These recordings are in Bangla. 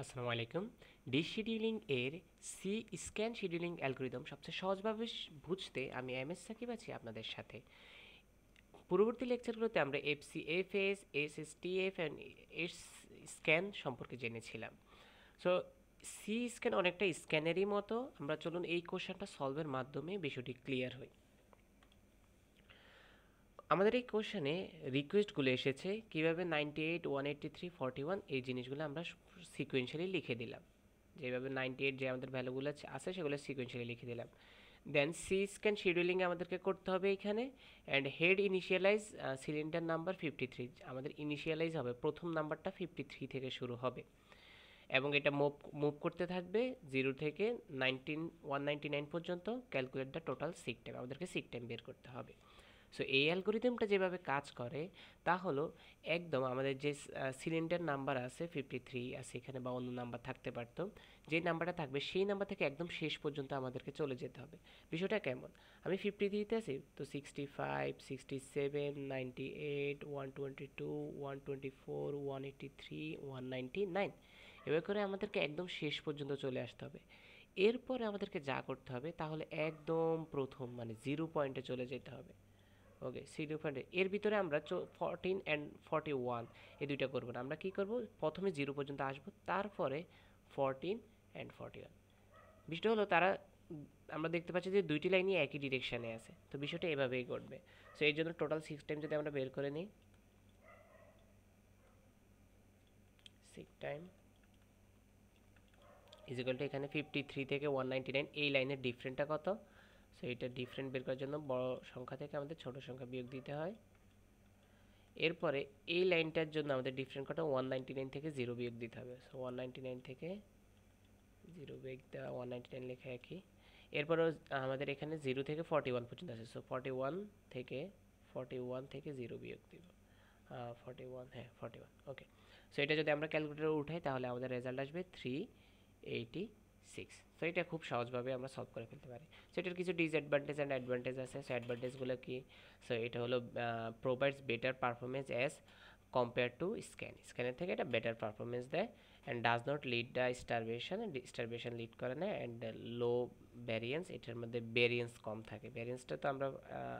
আসসালামু আলাইকুম। ডিশ শিডিউলিং এর সি স্ক্যান শিডিউলিং অ্যালগরিদম সবচেয়ে সহজভাবে বুঝতে আমি এমএস সাকিব আছি আপনাদের সাথে। পূর্ববর্তী লেকচারগুলোতে আমরা এফসিএফএস, এসএসটিএফ অ্যান্ড এস স্ক্যান সম্পর্কে জেনেছিলাম। সো সি স্ক্যান অনেকটা স্ক্যানেরই মতো। আমরা চলুন এই কোশ্চেনটা সলভের মাধ্যমে বিষয়টি ক্লিয়ার হই। আমাদের এই কোশ্চেনে রিকোয়েস্টগুলো এসেছে কীভাবে 98, 183, 41 এই জিনিসগুলো আমরা সিকোয়েন্সিয়ালি লিখে দিলাম। যেভাবে 98 যে আমাদের ভ্যালুগুলো আছে সেগুলো সিকোয়েন্সিয়ালি লিখে দিলাম। দেন সি স্ক্যান শিডিউলিং আমাদেরকে করতে হবে এখানে। And head initialise cylinder number 53, আমাদের ইনিশিয়ালাইজ হবে প্রথম নাম্বারটা 53 থেকে শুরু হবে এবং এটা মুভ মুভ করতে থাকবে 0 থেকে 199 পর্যন্ত। Calculate the total seek time, আমাদেরকে সিক টাইম বের করতে হবে। সো এই অ্যালগোরিদমটা যেভাবে কাজ করে তা হলো একদম আমাদের যে সিলিন্ডার নাম্বার আছে 53 আছে এখানে বা অন্য নাম্বার থাকতে পারতো, যে নাম্বারটা থাকবে সেই নাম্বার থেকে একদম শেষ পর্যন্ত আমাদেরকে চলে যেতে হবে। বিষয়টা কেমন, আমি 53তে আছি তো 65, 67, 98, 122, 124, 183, 199, এভাবে করে আমাদেরকে একদম শেষ পর্যন্ত চলে আসতে হবে। এরপরে আমাদেরকে যা করতে হবে তাহলে একদম প্রথম মানে 0 পয়েন্টে চলে যেতে হবে। ওকে, সিডিও ফান্ডে এর ভিতরে আমরা 14 অ্যান্ড 41 এই দুইটা করবো না। আমরা কি করব, প্রথমে 0 পর্যন্ত আসবো, তারপরে 14 অ্যান্ড 41। বিষয়টা হলো তারা আমরা দেখতে পাচ্ছি যে দুইটি লাইনই একই ডিরেকশানে আছে, তো বিষয়টা এভাবেই ঘটবে। সো এই জন্য টোটাল 6 টাইম যদি আমরা বের করে নিই, 6 টাইম ইজিক্যাল টু এখানে 53 থেকে 199 এই লাইনের ডিফারেন্টটা কত। সো এটা ডিফারেন্ট বের করার জন্য বড় সংখ্যা থেকে আমাদের ছোট সংখ্যা বিয়োগ দিতে হয়। এরপরে এই লাইনটার জন্য আমাদের ডিফারেন্ট কত, 199 থেকে 0 বিয়োগ দিতে হবে। সো 199 থেকে 0 বিয়োগ দেওয়া, 199 লেখা একই। এরপরেও আমাদের এখানে 0 থেকে 41 পর্যন্ত আছে। সো 41 থেকে 0 বিয়োগ দিব, 41, হ্যাঁ 41। ওকে, সো এটা যদি আমরা ক্যালকুলেটরে উঠাই তাহলে আমাদের রেজাল্ট আসবে 386। সো এটা খুব সহজভাবে আমরা সলভ করে ফেলতে পারি। সো এটার কিছু ডিসঅ্যাডভান্টেজ অ্যান্ড অ্যাডভান্টেজ আছে। সো অ্যাডভান্টেজগুলো কি, সো এটা হলো provides better performance as compare to স্ক্যানের থেকে এটা বেটার পারফরমেন্স দেয়। And does not lead the starvation lead করে না। অ্যান্ড লো ভ্যারিয়েন্স, এটার মধ্যে ভ্যারিয়েন্স কম থাকে। ভ্যারিয়েন্সটা তো আমরা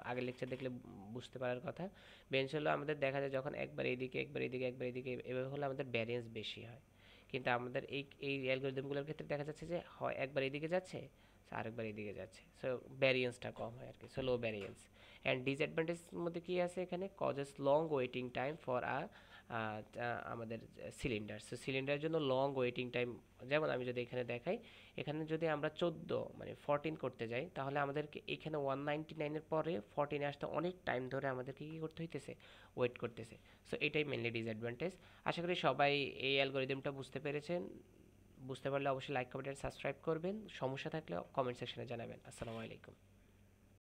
আগের লেকচার দেখলে বুঝতে পারার কথা। ভ্যারিয়েন্স হলো আমাদের দেখা যায় যখন একবার এইদিকে একবার এইদিকে একবার এইদিকে এভাবে হলে আমাদের ভ্যারিয়েন্স বেশি হয়। কিন্তু আমাদের এই অ্যালগরিদমগুলোর ক্ষেত্রে দেখা যাচ্ছে যে হয় একবার এইদিকে যাচ্ছে, আরেকবার এইদিকে যাচ্ছে, সো ভ্যারিয়েন্সটা কম হয় আর কি। So low variance. অ্যান্ড ডিসঅ্যাডভান্টেজের মধ্যে কী আছে এখানে, causes long waiting time for আমাদের সিলিন্ডার। সো সিলিন্ডারের জন্য লং ওয়েটিং টাইম, যেমন আমি যদি এখানে দেখাই, এখানে যদি আমরা 14 মানে 14 করতে যাই তাহলে আমাদেরকে এখানে 199-এর পরে 14-এ আসতে অনেক টাইম ধরে আমাদেরকে কী করতে হইতেছে, ওয়েট করতেছে। সো এটাই মেনলি ডিসঅ্যাডভান্টেজ। আশা করি সবাই এই অ্যালগরিদমটা বুঝতে পেরেছেন। বুঝতে পারলে অবশ্যই লাইক, কমেন্ট, সাবস্ক্রাইব করবেন। সমস্যা থাকলে কমেন্ট সেকশনে জানাবেন। আসসালামু আলাইকুম।